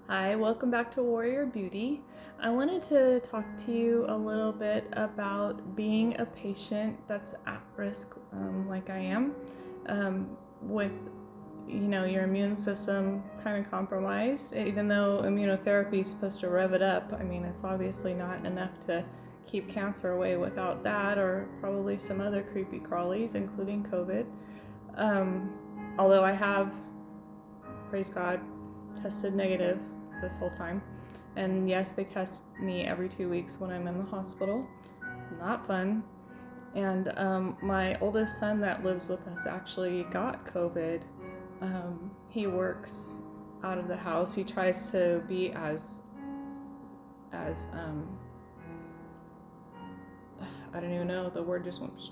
Hi, welcome back to Warrior Beauty. I wanted to talk to you a little bit about being a patient that's at risk, like I am, with your immune system kind of compromised. Even though immunotherapy is supposed to rev it up, I mean it's obviously not enough to keep cancer away without that, or probably some other creepy crawlies, including COVID. Although I have, praise God, tested negative this whole time. And yes, they test me every 2 weeks when I'm in the hospital. It's not fun. And my oldest son that lives with us actually got COVID. He works out of the house. He tries to be as I don't even know, the word just went.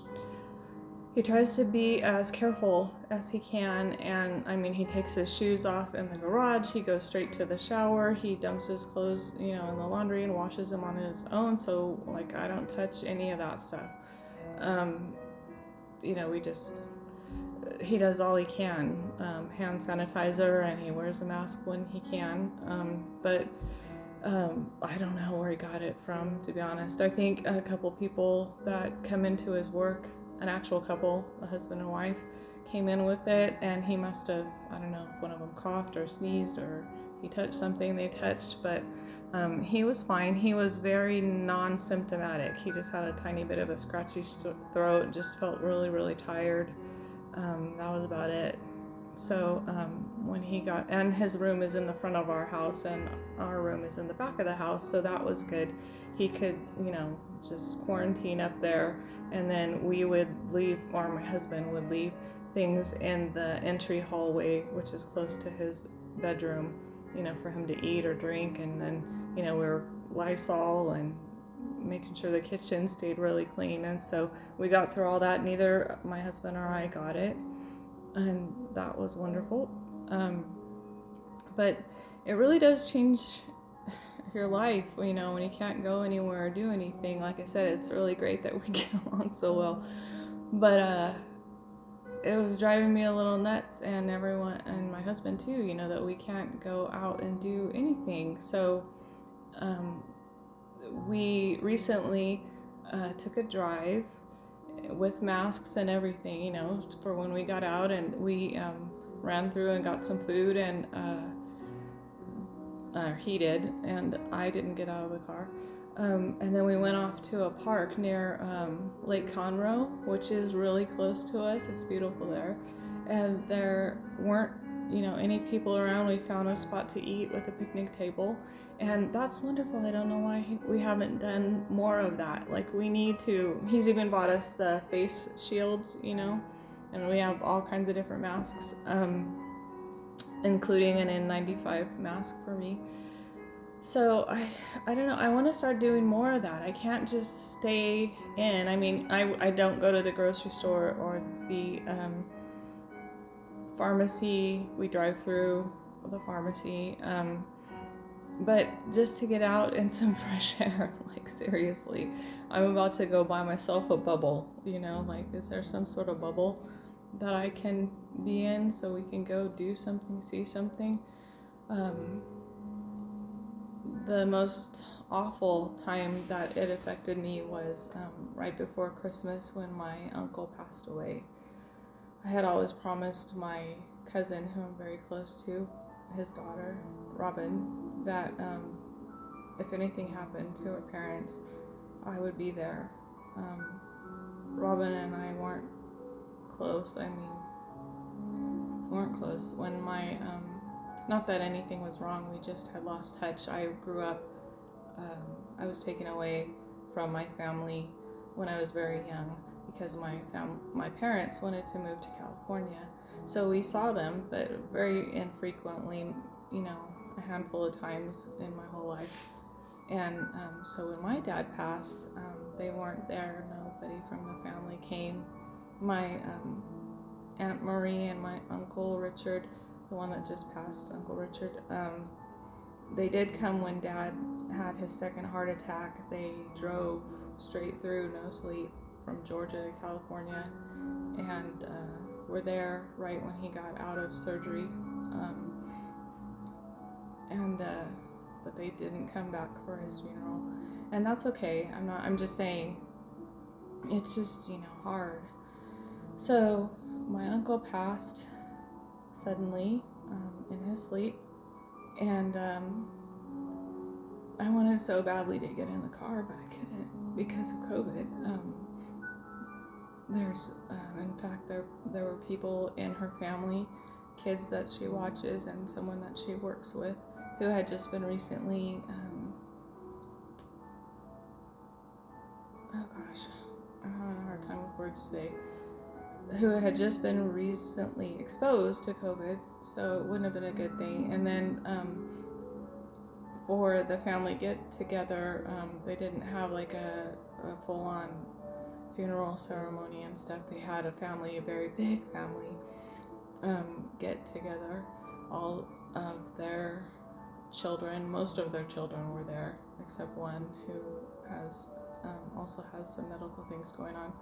He tries to be as careful as he can, and I mean, he takes his shoes off in the garage, he goes straight to the shower, he dumps his clothes, in the laundry and washes them on his own, so like I don't touch any of that stuff. Um, we just, he does all he can, hand sanitizer, and he wears a mask when he can, but I don't know where he got it from, to be honest. I think a couple people that come into his work, an actual couple, a husband and wife, came in with it, and he must have, I don't know, if one of them coughed or sneezed or he touched something they touched, but he was fine. He was very non-symptomatic. He just had a tiny bit of a scratchy throat, just felt really, really tired. That was about it. So when he got, and his room is in the front of our house and our room is in the back of the house, so that was good. He could, just quarantine up there, and then we would leave, or my husband would leave things in the entry hallway, which is close to his bedroom, for him to eat or drink, and then, we were Lysol and making sure the kitchen stayed really clean, and so we got through all that. Neither my husband or I got it, and that was wonderful. But it really does change your life, when you can't go anywhere or do anything. Like I said, it's really great that we get along so well. But it was driving me a little nuts, and everyone, and my husband too, that we can't go out and do anything. So um, we recently took a drive with masks and everything, for when we got out, and we ran through and got some food, and he did, and I didn't get out of the car. And then we went off to a park near Lake Conroe, which is really close to us. It's beautiful there. And there weren't, any people around. We found a spot to eat with a picnic table. And that's wonderful. I don't know why we haven't done more of that. Like, we need to. He's even bought us the face shields, and we have all kinds of different masks, including an N95 mask for me. So I don't know. I want to start doing more of that. I can't just stay in. I mean, I don't go to the grocery store or the pharmacy. We drive through the pharmacy. But just to get out in some fresh air, like seriously, I'm about to go buy myself a bubble. Like, is there some sort of bubble that I can be in so we can go do something, see something? The most awful time that it affected me was right before Christmas, when my uncle passed away. I had always promised my cousin, who I'm very close to, his daughter, Robin, that if anything happened to her parents, I would be there. Robin and I weren't close. Weren't close when my not that anything was wrong, we just had lost touch. I grew up, I was taken away from my family when I was very young because my parents wanted to move to California. So we saw them, but very infrequently, a handful of times in my whole life. And so when my dad passed, they weren't there. Nobody from the family came. My Aunt Marie and my Uncle Richard, the one that just passed, Uncle Richard, they did come when Dad had his second heart attack. They drove straight through, no sleep, from Georgia to California, and were there right when he got out of surgery. and but they didn't come back for his funeral, and that's okay. I'm just saying, it's just, hard. So my uncle passed suddenly in his sleep, and I wanted so badly to get in the car, but I couldn't because of COVID. In fact, there were people in her family, kids that she watches, and someone that she works with, who had just been recently, oh gosh, I'm having a hard time with words today, who had just been recently exposed to COVID, so it wouldn't have been a good thing. And then for the family get together, they didn't have like a full-on funeral ceremony and stuff. They had a very big family, get together. All of their children, most of their children were there, except one who also has some medical things going on,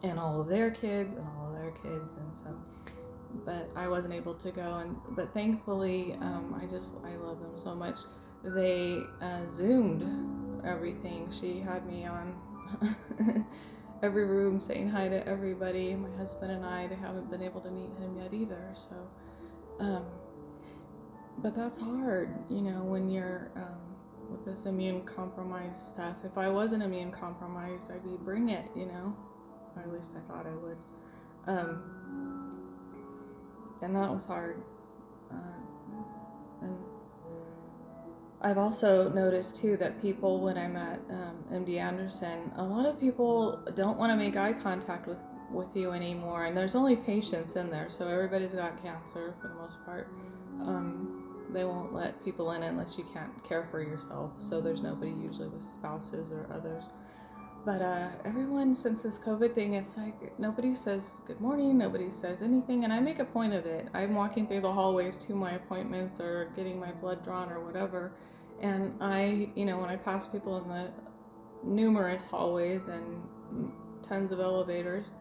and all of their kids and all of their kids, and so. But I wasn't able to go, but thankfully, I love them so much. They Zoomed everything. She had me on every room saying hi to everybody. My husband and I, they haven't been able to meet him yet either. So, but that's hard, when you're with this immune compromised stuff. If I wasn't immune compromised, I'd be bring it, or at least I thought I would. And that was hard. And I've also noticed too that people, when I'm at MD Anderson, a lot of people don't want to make eye contact with you anymore, and there's only patients in there, so everybody's got cancer for the most part. They won't let people in unless you can't care for yourself, so there's nobody usually with spouses or others. But everyone, since this COVID thing, it's like nobody says good morning, nobody says anything, and I make a point of it. I'm walking through the hallways to my appointments or getting my blood drawn or whatever, and when I pass people in the numerous hallways and tons of elevators,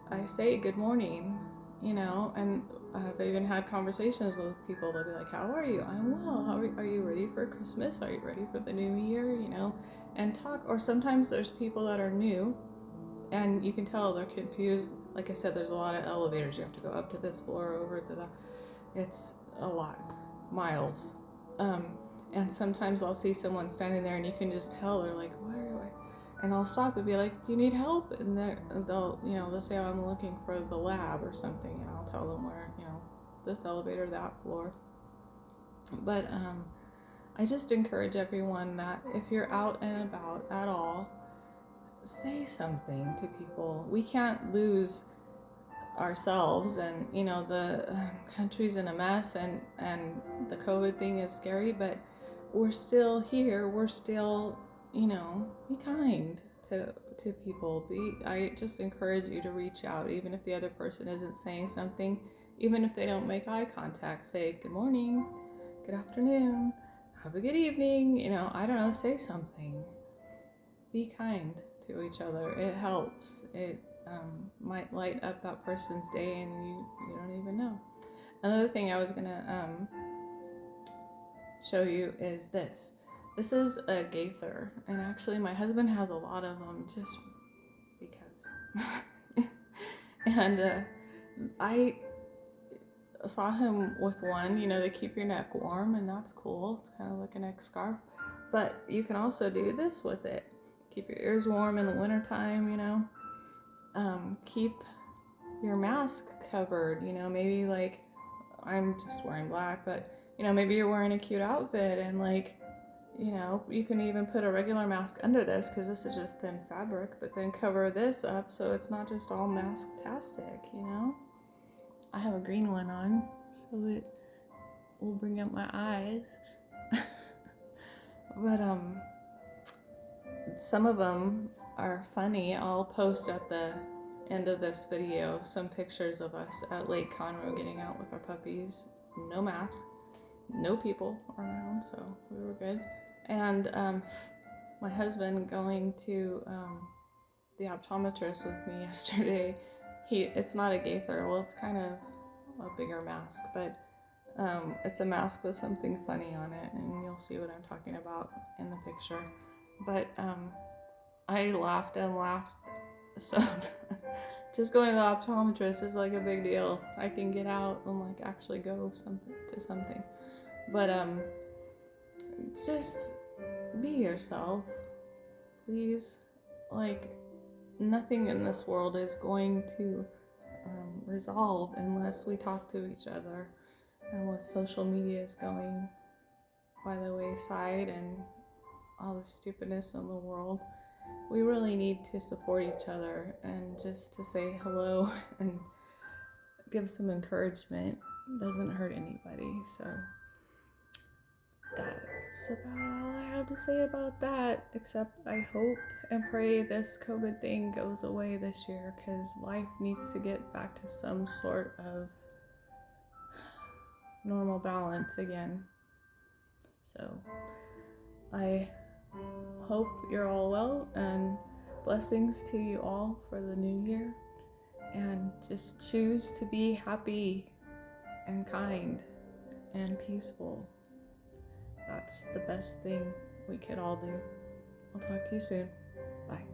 I say good morning, and I've even had conversations with people. They'll be like, how are you? I'm well. Are you ready for Christmas? Are you ready for the new year? And talk. Or sometimes there's people that are new and you can tell they're confused. Like I said, there's a lot of elevators. You have to go up to this floor, over to that. It's a lot, miles. And sometimes I'll see someone standing there and you can just tell they're like, where do I? And I'll stop and be like, do you need help? And they'll say, oh, I'm looking for the lab or something, and I'll tell them where, this elevator, that floor. But I just encourage everyone that if you're out and about at all, say something to people. We can't lose ourselves, and the country's in a mess, and the COVID thing is scary, but we're still here. We're still, be kind to people. I just encourage you to reach out, even if the other person isn't saying something, even if they don't make eye contact. Say good morning, good afternoon, have a good evening, I don't know, say something. Be kind to each other. It helps. It might light up that person's day and you don't even know. Another thing I was gonna show you is this. This is a gaither, and actually my husband has a lot of them just because. And I saw him with one. They keep your neck warm, and that's cool. It's kind of like a neck scarf, but you can also do this with it. Keep your ears warm in the wintertime, keep your mask covered, maybe like I'm just wearing black, but maybe you're wearing a cute outfit, and you can even put a regular mask under this because this is just thin fabric, but then cover this up so it's not just all mask-tastic, I have a green one on so it will bring up my eyes. But some of them are funny. I'll post at the end of this video some pictures of us at Lake Conroe getting out with our puppies. No masks, no people around, so we were good. And my husband going to the optometrist with me yesterday. It's not a gaither. Well, it's kind of a bigger mask, but It's a mask with something funny on it, and you'll see what I'm talking about in the picture. But I laughed and laughed. So just going to the optometrist is like a big deal. I can get out and like actually go to something. But just be yourself, please. Like, nothing in this world is going to resolve unless we talk to each other. And with social media is going by the wayside and all the stupidness in the world, we really need to support each other and just to say hello and give some encouragement doesn't hurt anybody. So that's about all I have to say about that, except I hope and pray this COVID thing goes away this year, because life needs to get back to some sort of normal balance again. So I hope you're all well, and blessings to you all for the new year, and just choose to be happy and kind and peaceful. That's the best thing we could all do. I'll talk to you soon. Bye.